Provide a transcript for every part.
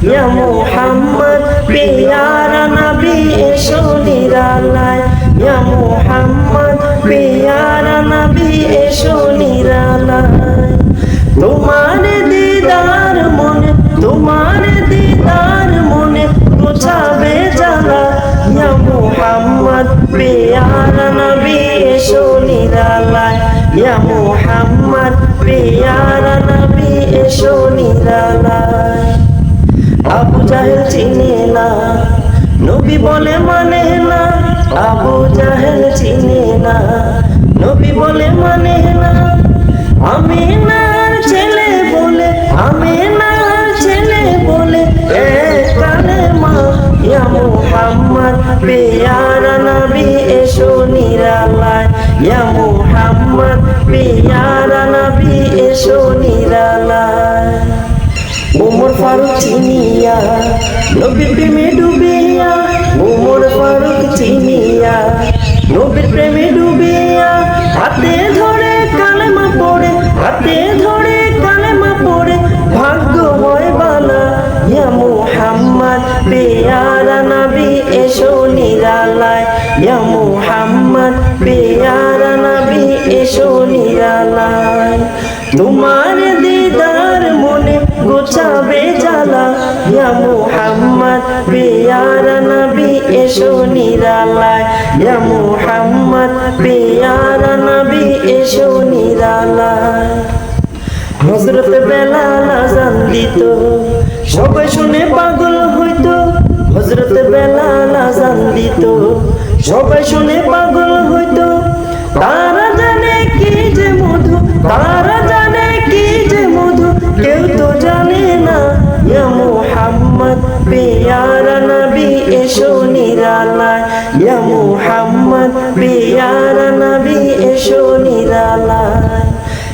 ইয়া মুহাম্মদ পেয়ারা নবী এসো নিরালায় ইয়া মুহাম্মদ পেয়ারা নবী এসো নিরালায় তোমার দিদার মনে তোমার দিদার মনে মুছাবে জ্বালা ইয়া মুহাম্মদ পেয়ারা নবী এসো নিরালায় ইয়া মুহাম্মদ পেয়ারা নবী এসো নিরালায় আবু জাহেল চিনে না নবী বলে মানে না আবু জাহেল চিনে না নবী বলে মানে না আমিনার ছেলে বলে আমিনার ছেলে বলে এক কালেমা ইয়া মুহাম্মদ পেয়ারা নবী এসো নিরালায় ইয়া মুহাম্মদ পেয়ারা নবী এসো নিরালায় ওমর ফারুক চিনিয়া নবীর প্রেমে ডুবিয়া ওমর ফারুক চিনিয়া নবীর প্রেমে ডুবিয়া হাতে ধরে কালেমা পড়ে হাতে ধরে কালেমা পড়ে ভাগ্য হয় বালা ইয়া মুহাম্মদ পেয়ারা নবী এসো নিরালায় ইয়া মুহাম্মদ পেয়ারা নবী এসো নিরালায় তোমার দিদার মনে গোছাবে জ্বালা ইয়া মুহাম্মদ পেয়ারা নবী এসো নিরালায় ইয়া মুহাম্মদ পেয়ারা নবী এসো নিরালায় হযরত বেলাল আযান দিত সবাই শুনে পাগল হইতো হযরত বেলাল আযান দিত সবাই শুনে পাগল হইতো তারা জানে কি যে মধু তারা জানে কি যে মধু কেউ তো জানে না ইয়া মুহাম্মদ পেয়ারা নবী এসো নিরালায় ইয়া মুহাম্মদ পেয়ারা নবী এসো নিরালায়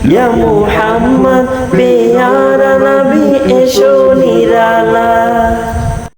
ইয়া মুহাম্মদ পেয়ারা নবী এসো